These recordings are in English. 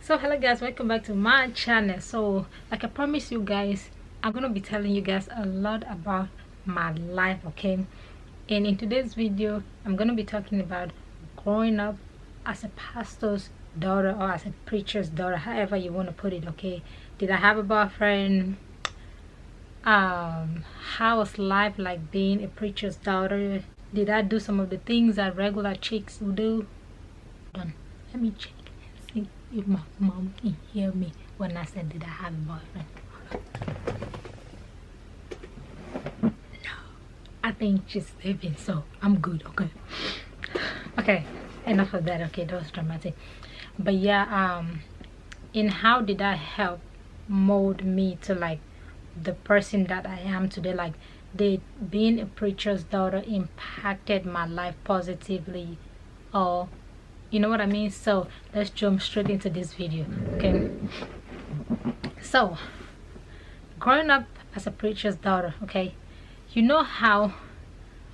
So hello guys, welcome back to my channel. So like I promised you guys, I'm gonna be telling you guys a lot about my life, okay? And in today's video I'm gonna be talking about growing up as a pastor's daughter or as a preacher's daughter, however you want to put it, okay? Did I have a boyfriend? How was life like being a preacher's daughter? Did I do some of the things that regular chicks would do? Done. Let me check and see if my mom can hear me when I said did I have a boyfriend. No, I think she's sleeping, so I'm good. Okay, enough of that. Okay, that was dramatic. But yeah, in how did I help mold me to like the person that I am today? Like, did being a preacher's daughter impacted my life positively, or you know what I mean? So let's jump straight into this video, okay? So growing up as a preacher's daughter, okay, you know how,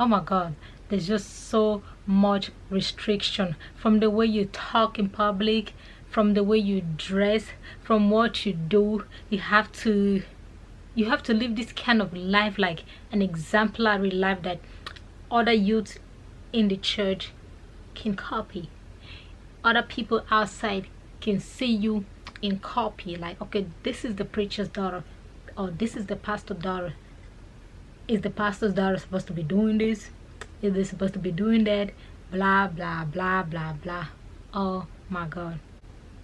oh my god, there's just so much restriction from the way you talk in public, from the way you dress, from what you do. You have to live this kind of life, like an exemplary life that other youth in the church can copy. Other people outside can see you in copy, like, okay, this is the preacher's daughter, or this is the pastor's daughter. Is the pastor's daughter supposed to be doing this? Is they supposed to be doing that? Blah blah blah blah blah. Oh my god,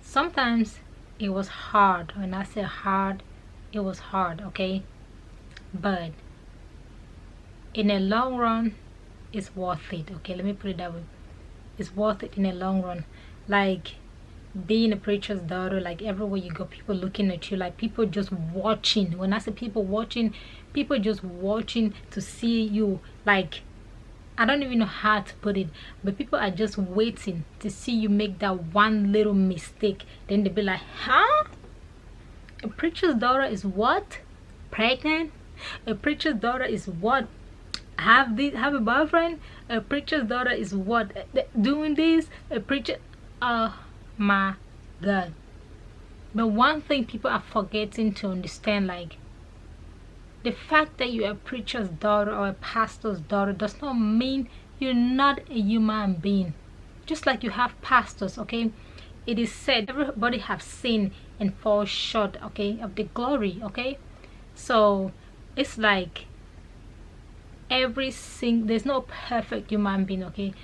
sometimes it was hard. When I say hard, it was hard, okay? But in the long run, it's worth it, okay? Let me put it that way. It's worth it in the long run. Like being a preacher's daughter, like everywhere you go, people looking at you, like people just watching. When I say people watching, people just watching to see you. Like, I don't even know how to put it, but people are just waiting to see you make that one little mistake. Then they'll be like, huh? A preacher's daughter is what? Pregnant? A preacher's daughter is what? Have a boyfriend? A preacher's daughter is what? Doing this? A preacher? Oh my god. But one thing people are forgetting to understand, like, the fact that you're a preacher's daughter or a pastor's daughter does not mean you're not a human being. Just like you have pastors, okay? It is said everybody have sinned and fall short, okay, of the glory, okay? So it's like there's no perfect human being, okay?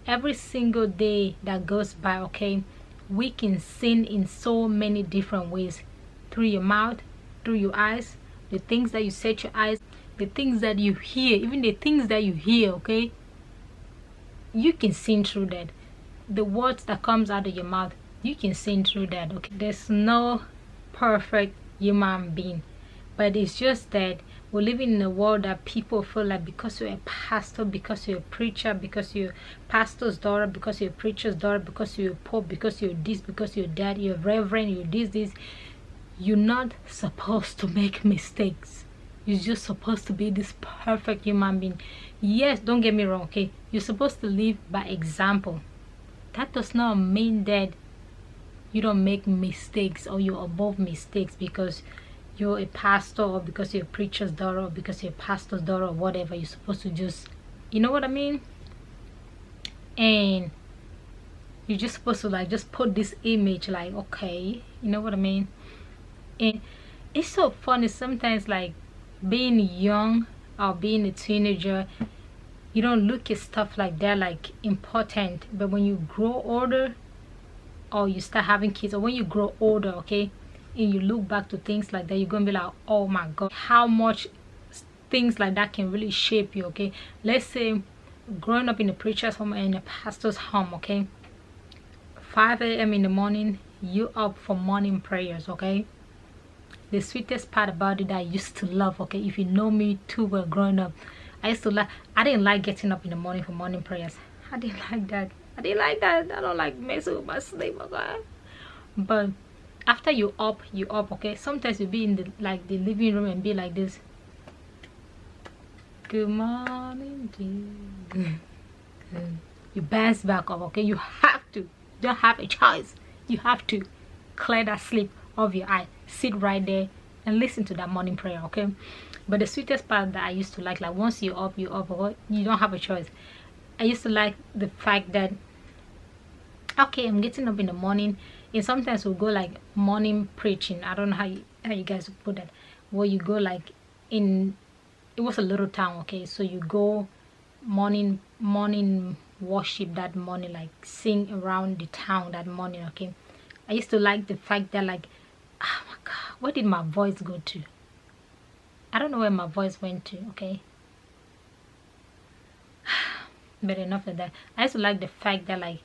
Every single day that goes by, okay, we can sin in so many different ways. Through your mouth, through your eyes, the things that you set your eyes, the things that you hear, even the things that you hear, okay, you can sin through that. The words that comes out of your mouth, you can sin through that, okay? There's no perfect human being, but it's just that we're living in a world that people feel like because you're a pastor, because you're a preacher, because you're a pastor's daughter, because you're a preacher's daughter, because you're a pope, because you're this, because you're that, you're a reverend, you're this, you're not supposed to make mistakes. You're just supposed to be this perfect human being. Yes, don't get me wrong, okay? You're supposed to live by example. That does not mean that you don't make mistakes or you're above mistakes because you're a pastor, or because you're a preacher's daughter, or because you're a pastor's daughter, or whatever. You're supposed to just, you know what I mean? And you're just supposed to like just put this image, like, okay, you know what I mean? And it's so funny sometimes, like being young or being a teenager, you don't look at stuff like that like important. But when you grow older, or you start having kids, or when you grow older, okay, and you look back to things like that, you're gonna be like, oh my god, how much things like that can really shape you, okay? Let's say growing up in a preacher's home and a pastor's home, okay, 5 a.m. in the morning, you up for morning prayers, okay? The sweetest part about it that I used to love, okay, if you know me too well growing up, I didn't like getting up in the morning for morning prayers. I didn't like that. I don't like messing with my sleep, okay? But after you up, okay? Sometimes you be in the living room and be like this. Good morning, Jesus. You bounce back up, okay? You have to. You don't have a choice. You have to. clear that sleep of your eye. Sit right there and listen to that morning prayer, okay? But the sweetest part that I used to like once you're up, or you don't have a choice. I used to like the fact that, okay, I'm getting up in the morning, and sometimes we'll go like morning preaching. I don't know how you guys would put that, where you go like in, it was a little town, okay? So you go morning worship that morning, like sing around the town that morning, okay? I used to like the fact that like, oh my god, where did my voice go to? I don't know where my voice went to, okay? But enough of that. I used to like the fact that like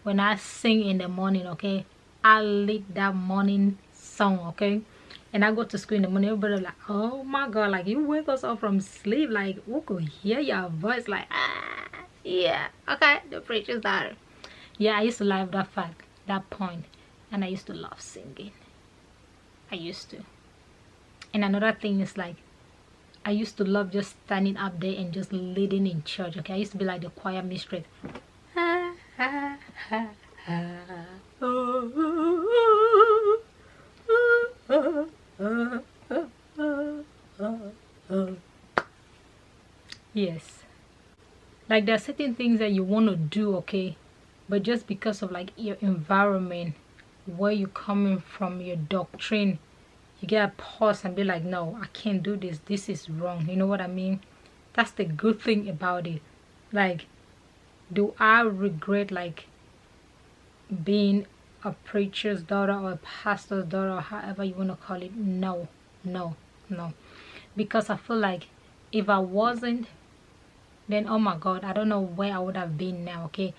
when I sing in the morning, okay, I lead that morning song, okay? And I go to school in the morning, everybody like, oh my god, like you wake us up from sleep, like we could hear your voice, like, ah, yeah, okay, the preacher's daughter. Yeah, I used to love that fact, that point, and I used to love singing. I used to. And another thing is like, I used to love just standing up there and just leading in church, okay? I used to be like the choir mistress. Yes. Like there are certain things that you want to do, okay? But just because of like your environment, where you're coming from, your doctrine, you gotta pause and be like, no, I can't do this, this is wrong. You know what I mean? That's the good thing about it. Like, do I regret like being a preacher's daughter or a pastor's daughter, or however you want to call it? No, no, no. Because I feel like if I wasn't, then oh my god, I don't know where I would have been now, okay?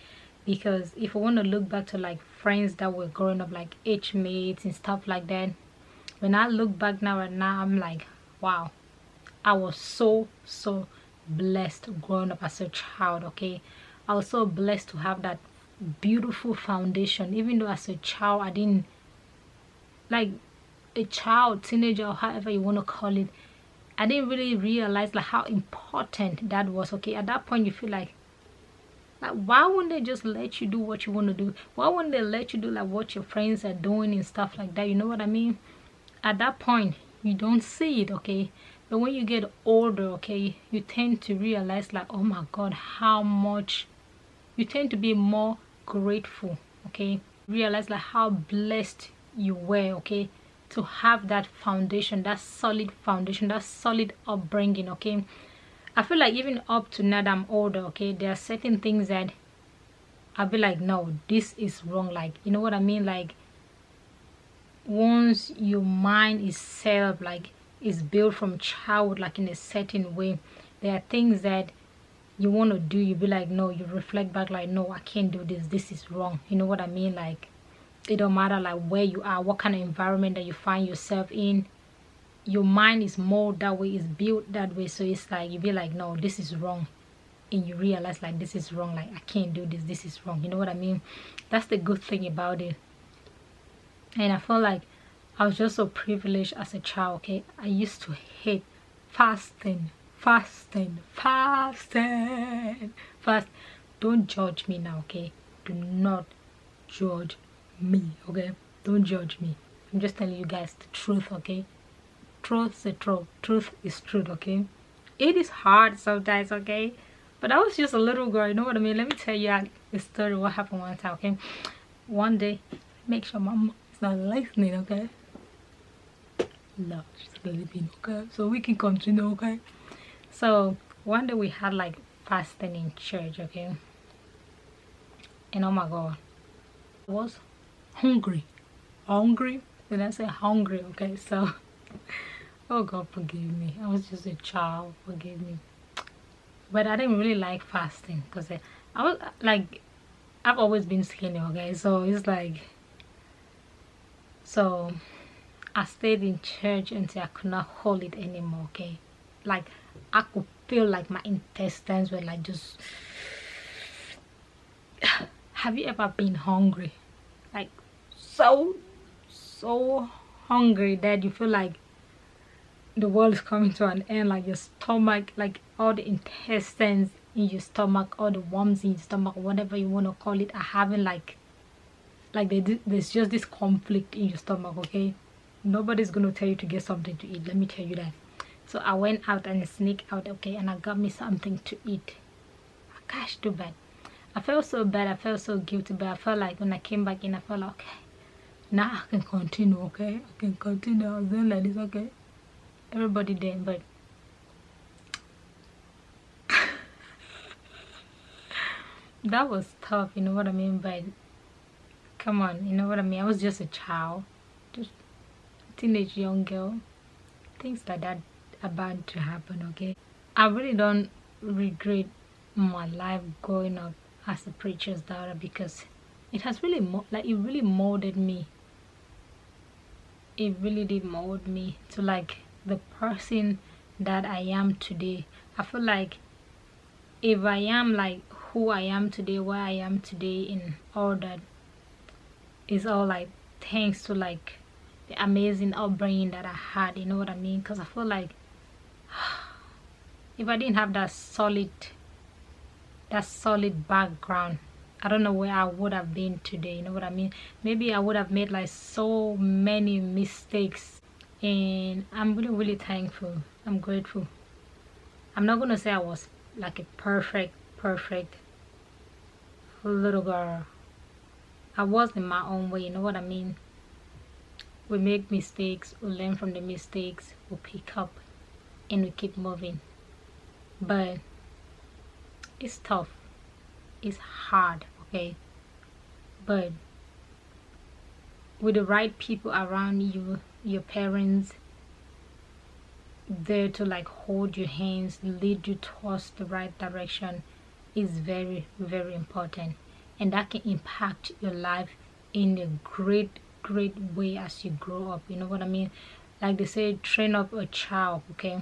Because if I want to look back to like friends that were growing up, like age mates and stuff like that, when I look back now, I'm like, wow, I was so blessed growing up as a child, okay? I was so blessed to have that beautiful foundation. Even though as a child I didn't, like a child, teenager, or however you want to call it, I didn't really realize like how important that was, okay? At that point you feel like why wouldn't they just let you do what you want to do? Why wouldn't they let you do like what your friends are doing and stuff like that? You know what I mean? At that point you don't see it, okay? But when you get older, okay, you tend to realize like, oh my god, how much you tend to be more grateful, okay? Realize like how blessed you were, okay, to have that foundation, that solid foundation, that solid upbringing, okay? I feel like even up to now that I'm older, okay, there are certain things that I'll be like, no, this is wrong. Like, you know what I mean? Like, once your mind is set up, like is built from childhood, like in a certain way, there are things that you want to do, you be like, no, you reflect back like, no, I can't do this, this is wrong. You know what I mean? Like, it don't matter like where you are, what kind of environment that you find yourself in, your mind is molded that way, is built that way. So it's like you be like, no, this is wrong, and you realize like this is wrong, like I can't do this, this is wrong. You know what I mean? That's the good thing about it. And I feel like I was just so privileged as a child, okay? I used to hate fasting. Don't judge me now, okay? Do not judge me, okay? Don't judge me. I'm just telling you guys the truth, okay? Truth is the truth. Truth is truth, okay? It is hard sometimes, okay? But I was just a little girl, you know what I mean? Let me tell you a story what happened one time, okay? One day, make sure my mom is not listening, okay? No, she's sleeping, okay? So we can continue, okay? So one day we had like fasting in church, okay? And oh my god, I was hungry. When I say hungry, okay? So oh god, forgive me, I was just a child, forgive me. But I didn't really like fasting because I was like, I've always been skinny, okay? So it's like, so I stayed in church until I could not hold it anymore, okay? Like I could feel like my intestines were like just have you ever been hungry, like so hungry that you feel like the world is coming to an end, like your stomach, like all the intestines in your stomach, all the worms in your stomach, whatever you want to call it, are having like like there's just this conflict in your stomach, okay? Nobody's gonna tell you to get something to eat, let me tell you that. So I went out and sneaked out, okay, and I got me something to eat. Gosh, too bad. I felt so bad, I felt so guilty, but I felt like when I came back in, I felt like, okay, now I can continue, okay? I can continue. I was doing like this, okay? Everybody did, but that was tough, you know what I mean? But come on, you know what I mean? I was just a child, just a teenage young girl. Things like that are bound to happen, okay? I really don't regret my life growing up as a preacher's daughter, because it has really it really molded me. It really did mold me to like the person that I am today. I feel like if I am like who I am today, where I am today, in all that, is all like thanks to like the amazing upbringing that I had, you know what I mean? Because I feel like if I didn't have that solid background, I don't know where I would have been today, you know what I mean? Maybe I would have made like so many mistakes, and I'm really, really thankful. I'm grateful. I'm not gonna say I was like a perfect little girl. I was in my own way, you know what I mean? We make mistakes, we learn from the mistakes, we pick up, and we keep moving. But it's tough, it's hard, okay? But with the right people around you, your parents there to like hold your hands, lead you towards the right direction, is very, very important. And that can impact your life in a great way as you grow up, you know what I mean? Like they say, train up a child, okay,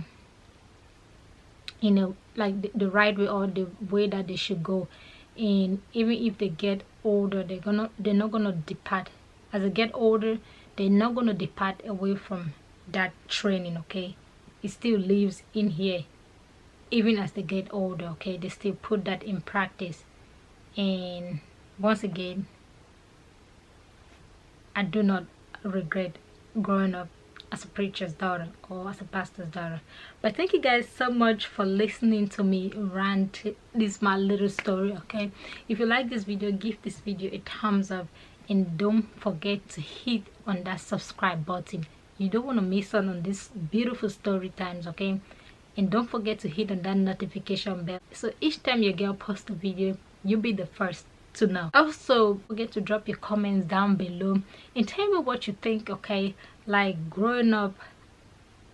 in a like the right way, or the way that they should go. And even if they get older, they're not gonna depart. As they get older, they're not gonna depart away from that training, okay? It still lives in here even as they get older, okay? They still put that in practice. And once again, I do not regret growing up as a preacher's daughter or as a pastor's daughter. But thank you guys so much for listening to me rant. This is my little story, okay? If you like this video, give this video a thumbs up, and don't forget to hit on that subscribe button. You don't want to miss out on these beautiful story times, okay? And don't forget to hit on that notification bell, so each time your girl posts a video, you'll be the first to know. Also, don't forget to drop your comments down below and tell me what you think, okay? Like growing up,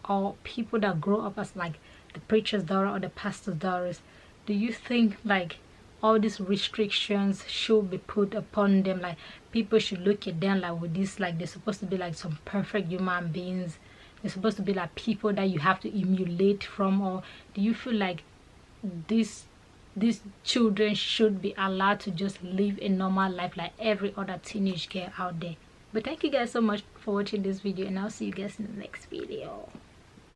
or people that grow up as like the preacher's daughter or the pastor's daughters, do you think like all these restrictions should be put upon them? Like people should look at them like with this, like they're supposed to be like some perfect human beings, they're supposed to be like people that you have to emulate from? Or do you feel like these children should be allowed to just live a normal life like every other teenage girl out there? But thank you guys so much for watching this video, and I'll see you guys in the next video.